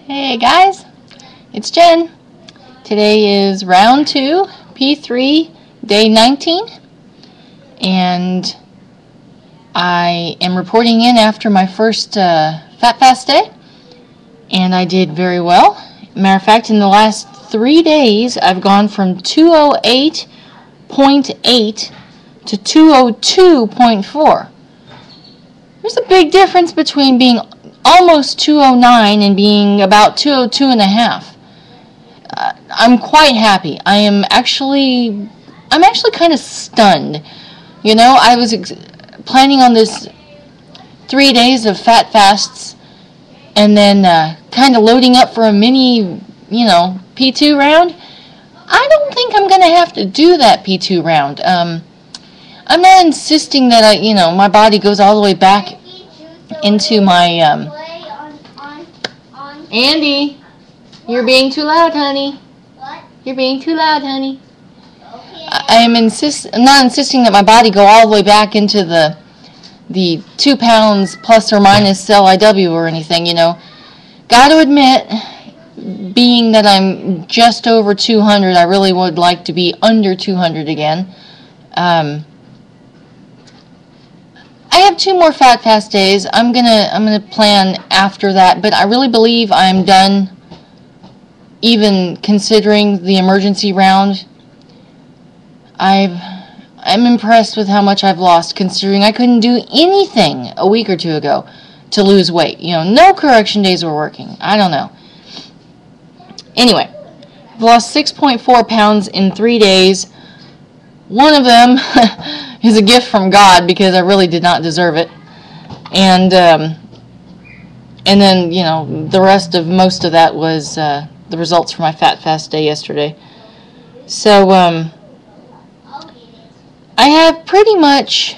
Hey guys, it's Jen. Today is round 2, P3, day 19, and I am reporting in after my first Fat Fast day, and I did very well. Matter of fact, in the last 3 days, I've gone from 208.8 to 202.4. There's a big difference between being almost 209 and being about 202 and a half. I'm quite happy. I'm actually kind of stunned. You know, I was planning on this 3 days of fat fasts and then kind of loading up for a mini, P2 round. I don't think I'm going to have to do that P2 round. I'm not insisting that my body goes all the way back into my, Andy, you're being too loud, honey. What? You're being too loud, honey. Okay. I'm not insisting that my body go all the way back into the 2 pounds plus or minus LIW or anything, Got to admit, being that I'm just over 200, I really would like to be under 200 again. I have 2 more Fat Fast days. I'm gonna plan after that, but I really believe I'm done. Even considering the emergency round, I'm impressed with how much I've lost. Considering I couldn't do anything a week or 2 ago to lose weight. No correction days were working. I don't know. Anyway, I've lost 6.4 pounds in 3 days. One of them is a gift from God because I really did not deserve it. And then, the rest of most of that was the results from my Fat Fast day yesterday. So, I have pretty much,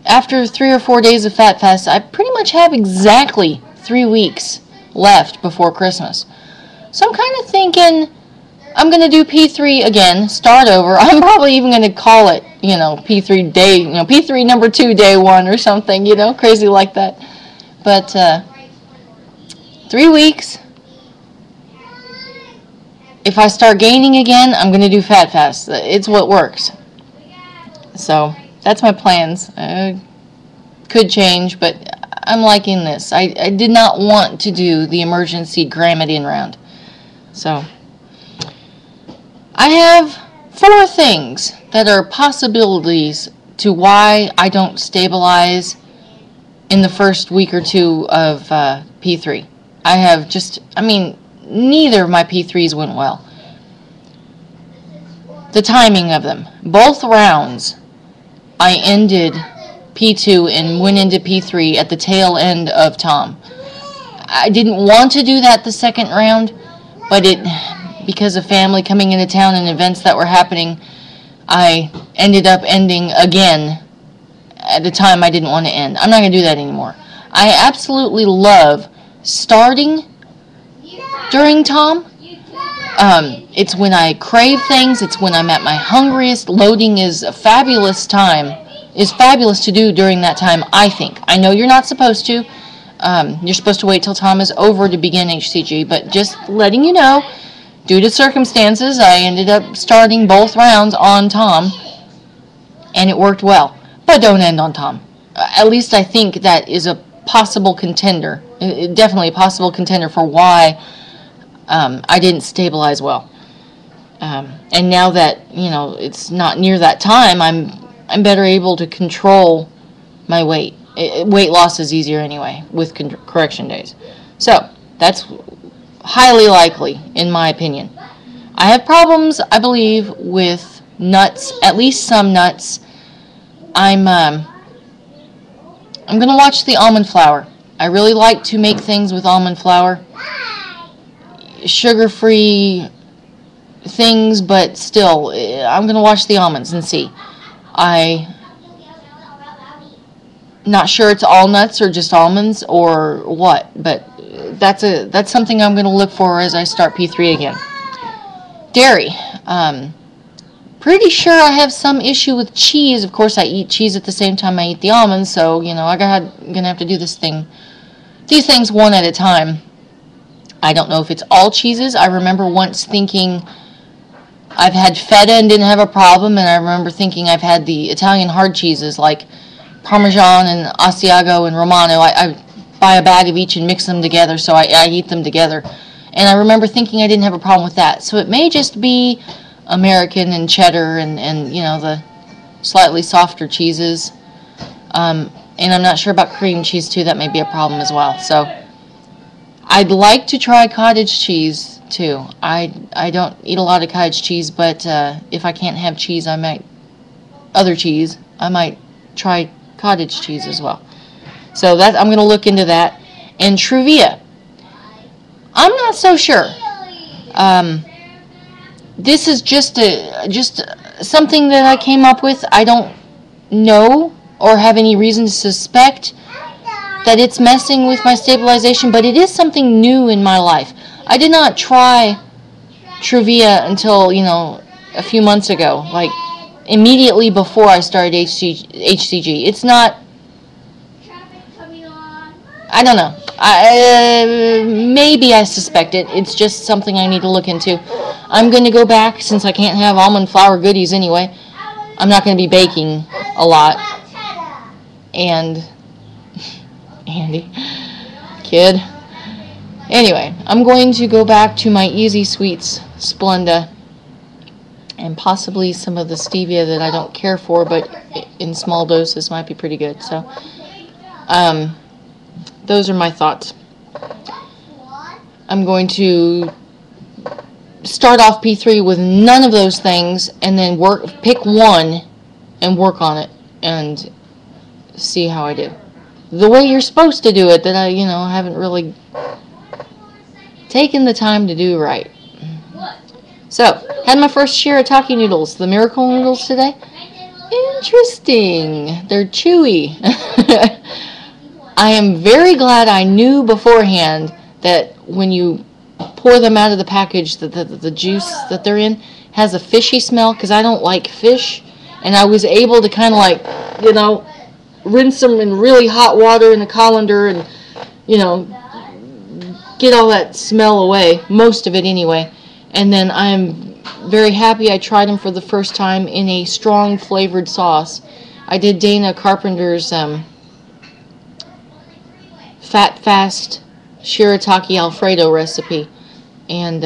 after 3 or 4 days of Fat Fast, I pretty much have exactly 3 weeks left before Christmas. So I'm kind of thinking I'm going to do P3 again, start over. I'm probably even going to call it, P3 day, P3 number 2 day 1 or something, crazy like that. But 3 weeks. If I start gaining again, I'm going to do Fat Fast. It's what works. So that's my plans. Could change, but I'm liking this. I did not want to do the emergency gram-it-in round. So I have 4 things that are possibilities to why I don't stabilize in the first week or 2 of P3. Neither of my P3s went well. The timing of them. Both rounds, I ended P2 and went into P3 at the tail end of Tom. I didn't want to do that the second round, but because of family coming into town and events that were happening, I ended up ending again at the time I didn't want to end. I'm not going to do that anymore. I absolutely love starting during Tom. It's when I crave things. It's when I'm at my hungriest. Loading is a fabulous time. It's fabulous to do during that time, I think. I know you're not supposed to. You're supposed to wait till Tom is over to begin HCG, but just letting you know, due to circumstances, I ended up starting both rounds on Tom, and it worked well. But don't end on Tom. At least I think that is a possible contender. Definitely a possible contender for why I didn't stabilize well. And now that, it's not near that time, I'm better able to control my weight. Weight loss is easier anyway with correction days. So that's highly likely, in my opinion. I have problems, I believe, with nuts, at least some nuts. I'm going to watch the almond flour. I really like to make things with almond flour. Sugar-free things, but still, I'm going to watch the almonds and see. Not sure it's all nuts or just almonds or what, but that's something I'm going to look for as I start P3 again. Dairy. Pretty sure I have some issue with cheese. Of course, I eat cheese at the same time I eat the almonds, so I'm going to have to do these things one at a time. I don't know if it's all cheeses. I remember once thinking I've had feta and didn't have a problem, and I remember thinking I've had the Italian hard cheeses like Parmesan and Asiago and Romano. I buy a bag of each and mix them together, so I eat them together. And I remember thinking I didn't have a problem with that. So it may just be American and cheddar and the slightly softer cheeses. And I'm not sure about cream cheese too. That may be a problem as well. So I'd like to try cottage cheese too. I don't eat a lot of cottage cheese, but if I can't have cheese, I might try cottage cheese as well. So that I'm going to look into that. And Truvia, I'm not so sure. This is just something that I came up with. I don't know or have any reason to suspect that it's messing with my stabilization, but it is something new in my life. I did not try Truvia until, a few months ago, like immediately before I started HCG. It's not, I don't know. Maybe I suspect it. It's just something I need to look into. I'm going to go back, since I can't have almond flour goodies anyway. I'm not going to be baking a lot. And Andy, kid. Anyway, I'm going to go back to my Easy Sweets Splenda and possibly some of the stevia that I don't care for, but in small doses might be pretty good. So, those are my thoughts. I'm going to start off P3 with none of those things, and then pick one and work on it and see how I do. The way you're supposed to do it, that I haven't really taken the time to do right. So, had my first Shirataki noodles, the miracle noodles today. Interesting. They're chewy. I am very glad I knew beforehand that when you pour them out of the package, the juice that they're in has a fishy smell, because I don't like fish. And I was able to kind of rinse them in really hot water in a colander and, get all that smell away, most of it anyway. And then I'm very happy I tried them for the first time in a strong flavored sauce. I did Dana Carpenter's Fat Fast Shirataki Alfredo recipe, and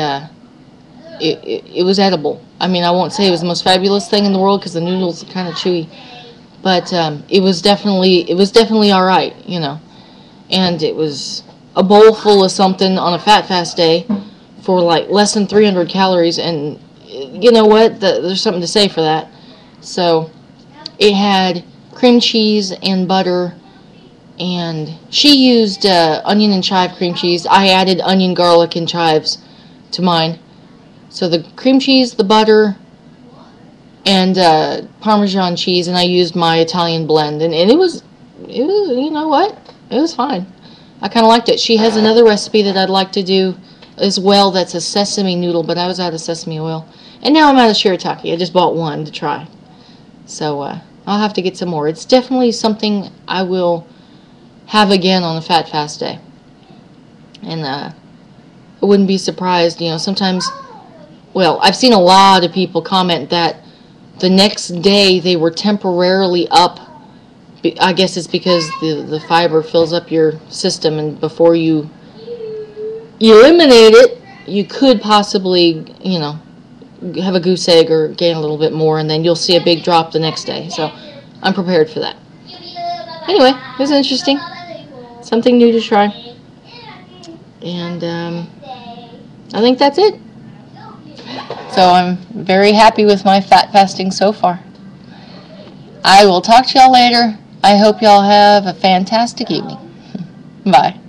it was edible. I mean, I won't say it was the most fabulous thing in the world because the noodles are kind of chewy, but it was definitely all right, And it was a bowl full of something on a Fat Fast day for like less than 300 calories, and you know what? There's something to say for that. So it had cream cheese and butter, and she used onion and chive cream cheese. I added onion, garlic, and chives to mine. So the cream cheese, the butter, and Parmesan cheese, and I used my Italian blend, and it was, you know what? It was fine. I kind of liked it. She has another recipe that I'd like to do as well that's a sesame noodle, but I was out of sesame oil. And now I'm out of Shirataki. I just bought one to try. So I'll have to get some more. It's definitely something I will have again on a Fat Fast day. And I wouldn't be surprised, sometimes, well, I've seen a lot of people comment that the next day they were temporarily up. I guess it's because the fiber fills up your system, and before you eliminate it, you could possibly, have a goose egg or gain a little bit more, and then you'll see a big drop the next day. So I'm prepared for that. Anyway, it was interesting. Something new to try. And I think that's it. So I'm very happy with my fat fasting so far. I will talk to y'all later. I hope y'all have a fantastic evening. Bye.